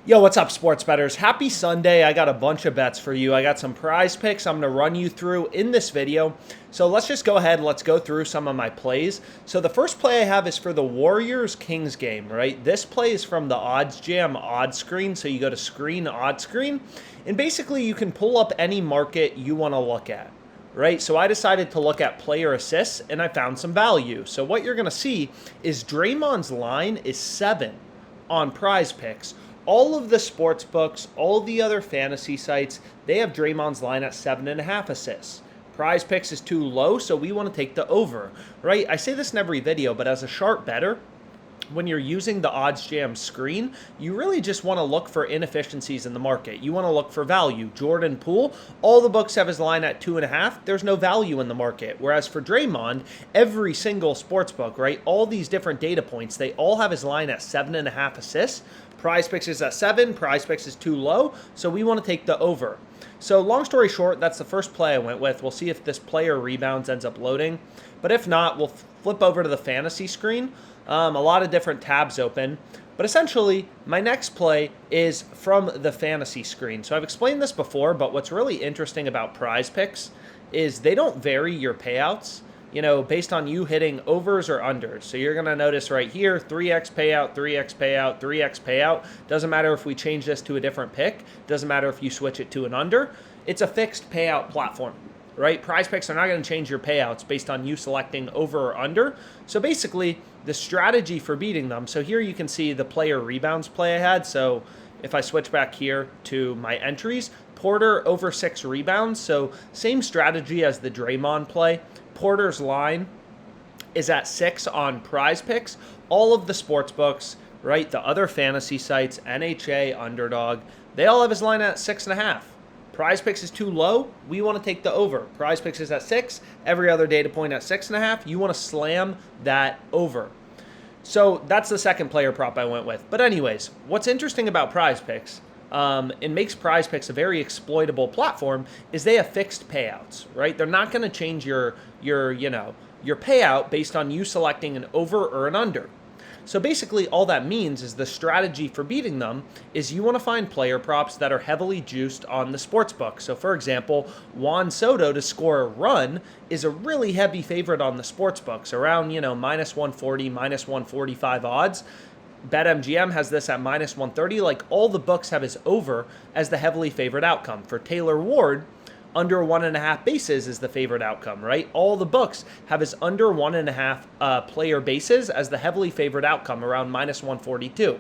Yo, what's up, sports bettors? Happy Sunday. I got a bunch of bets for you. I got some prize picks I'm going to run you through in this video. So let's just go ahead. Let's go through some of my plays. So the first play I have is for the Warriors-Kings game, right? This play is from the Odds Jam odds screen. So you go to screen, odds screen, and basically you can pull up any market you want to look at. Right, so I decided to look at player assists, and I found some value. So what you're going to see is Draymond's line is 7 on PrizePicks. All of the sports books, all the other fantasy sites, they have Draymond's line at 7.5 assists. PrizePicks is too low, so we want to take the over, right? I say this in every video, but as a sharp bettor, when you're using the Odds Jam screen, you really just want to look for inefficiencies in the market. You want to look for value. Jordan Poole, all the books have his line at 2.5. There's no value in the market. Whereas for Draymond, every single sports book, right, all these different data points, they all have his line at 7.5 assists. PrizePicks is at 7. PrizePicks is too low, so we want to take the over. So long story short, that's the first play I went with. We'll see if this player rebounds ends up loading. But if not, we'll flip over to the fantasy screen. A lot of different tabs open. But essentially, my next play is from the fantasy screen. So I've explained this before, but what's really interesting about PrizePicks is they don't vary your payouts, based on you hitting overs or unders. So you're going to notice right here, 3x payout, 3x payout, 3x payout. Doesn't matter if we change this to a different pick. Doesn't matter if you switch it to an under. It's a fixed payout platform, right? PrizePicks are not going to change your payouts based on you selecting over or under. So basically, the strategy for beating them. So here you can see the player rebounds play I had. So if I switch back here to my entries, Porter over 6 rebounds. So same strategy as the Draymond play. Porter's line is at 6 on PrizePicks. All of the sports books, right, the other fantasy sites, NHA, Underdog, they all have his line at 6.5. PrizePicks is too low. We want to take the over. PrizePicks is at 6. Every other data point at 6.5. You want to slam that over. So that's the second player prop I went with. But anyways, what's interesting about PrizePicks, it makes PrizePicks a very exploitable platform, is they have fixed payouts, right? They're not going to change your payout based on you selecting an over or an under. So basically all that means is the strategy for beating them is you want to find player props that are heavily juiced on the sports book. So for example, Juan Soto to score a run is a really heavy favorite on the sports books, around, minus 140, minus 145 odds. BetMGM has this at minus 130. Like, all the books have his over as the heavily favored outcome. For Taylor Ward, under 1.5 bases is the favorite outcome, right? All the books have his under 1.5 player bases as the heavily favored outcome, around minus 142.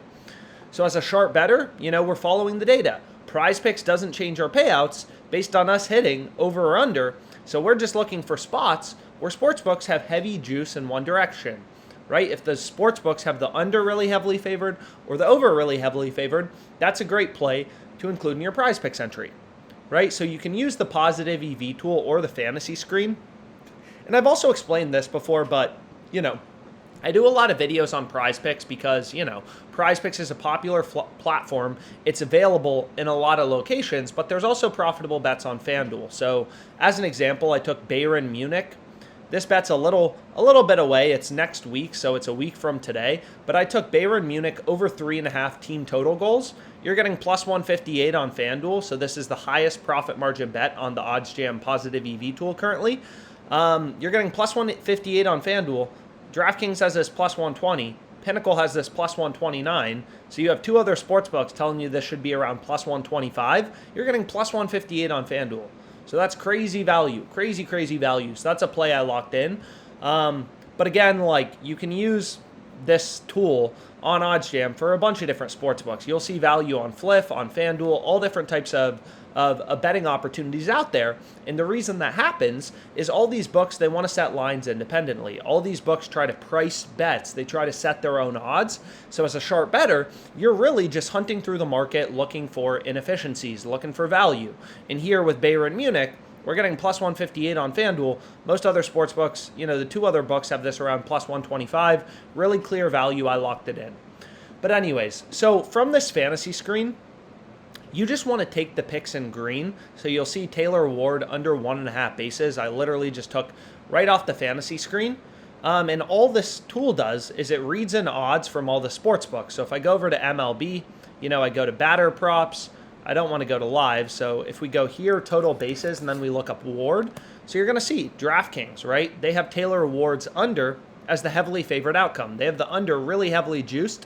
So as a sharp bettor, we're following the data. PrizePicks doesn't change our payouts based on us hitting over or under. So we're just looking for spots where sportsbooks have heavy juice in one direction, right? If the sports books have the under really heavily favored or the over really heavily favored, that's a great play to include in your PrizePicks entry, right? So you can use the positive EV tool or the fantasy screen. And I've also explained this before, but, I do a lot of videos on PrizePicks because, PrizePicks is a popular platform. It's available in a lot of locations, but there's also profitable bets on FanDuel. So as an example, I took Bayern Munich. This bet's a little bit away. It's next week, so it's a week from today. But I took Bayern Munich over 3.5 team total goals. You're getting plus 158 on FanDuel, so this is the highest profit margin bet on the Odds Jam positive EV tool currently. You're getting plus 158 on FanDuel. DraftKings has this plus 120. Pinnacle has this plus 129. So you have two other sportsbooks telling you this should be around plus 125. You're getting plus 158 on FanDuel. So that's crazy value, crazy value. So that's a play I locked in. But again, you can use this tool on OddsJam for a bunch of different sports books. You'll see value on Fliff, on FanDuel, all different types of betting opportunities out there. And the reason that happens is all these books, they want to set lines independently. All these books try to price bets. They try to set their own odds. So as a sharp bettor, you're really just hunting through the market looking for inefficiencies, looking for value. And here with Bayern Munich, we're getting plus 158 on FanDuel. Most other sports books, the two other books have this around plus 125. Really clear value. I locked it in. But anyways, so from this fantasy screen, you just want to take the picks in green. So you'll see Taylor Ward under 1.5 bases. I literally just took right off the fantasy screen. And all this tool does is it reads in odds from all the sports books. So if I go over to MLB, I go to batter props. I don't want to go to live. So if we go here, total bases, and then we look up Ward. So you're going to see DraftKings, right? They have Taylor Ward's under as the heavily favored outcome. They have the under really heavily juiced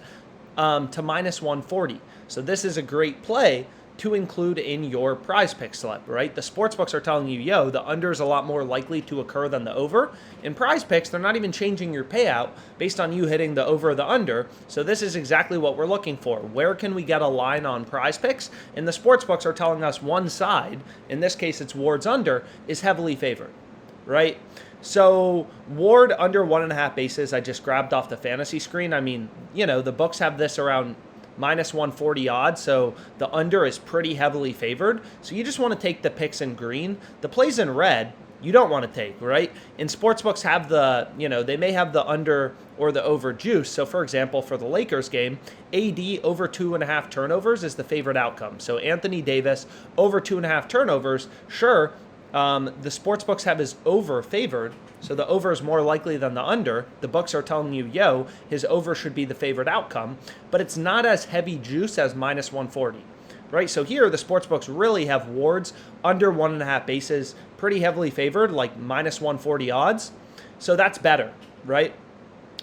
to minus 140. So this is a great play to include in your PrizePicks slip, right? The sportsbooks are telling you, yo, the under is a lot more likely to occur than the over. In PrizePicks, they're not even changing your payout based on you hitting the over or the under. So this is exactly what we're looking for. Where can we get a line on PrizePicks? And the sportsbooks are telling us one side, in this case it's Ward's under, is heavily favored, right? So Ward under 1.5 bases, I just grabbed off the fantasy screen. I mean, the books have this around minus 140 odds, so the under is pretty heavily favored. So you just want to take the picks in green. The plays in red, you don't want to take, right? And sportsbooks have they may have the under or the over juice. So for example, for the Lakers game, AD over 2.5 turnovers is the favorite outcome. So Anthony Davis over 2.5 turnovers, sure, the sports books have his over favored, so the over is more likely than the under. The books are telling you, yo, his over should be the favorite outcome, but it's not as heavy juice as minus 140, right? So here, the sports books really have Wards under 1.5 bases, pretty heavily favored, like minus 140 odds. So that's better, right?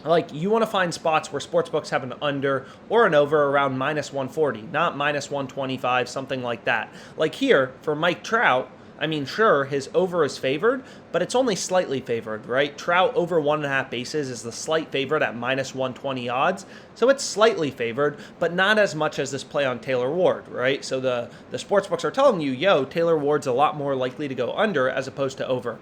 Like, you want to find spots where sportsbooks have an under or an over around minus 140, not minus 125, something like that. Like here, for Mike Trout, I mean, sure, his over is favored, but it's only slightly favored, right? Trout over 1.5 bases is the slight favorite at minus 120 odds. So it's slightly favored, but not as much as this play on Taylor Ward, right? So the sportsbooks are telling you, yo, Taylor Ward's a lot more likely to go under as opposed to over.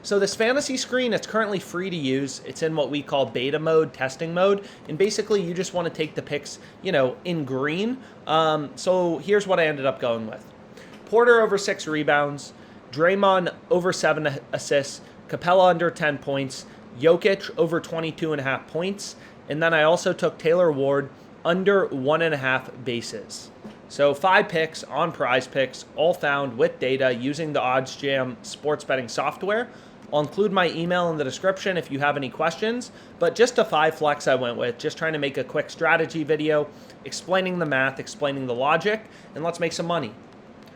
So this fantasy screen, it's currently free to use. It's in what we call beta mode, testing mode. And basically, you just want to take the picks, in green. So here's what I ended up going with. Porter over 6 rebounds. Draymond over 7 assists, Capella under 10 points, Jokic over 22.5 points, and then I also took Taylor Ward under 1.5 bases. So 5 picks on PrizePicks, all found with data using the OddsJam sports betting software. I'll include my email in the description if you have any questions, but just a 5 flex I went with, just trying to make a quick strategy video, explaining the math, explaining the logic, and let's make some money.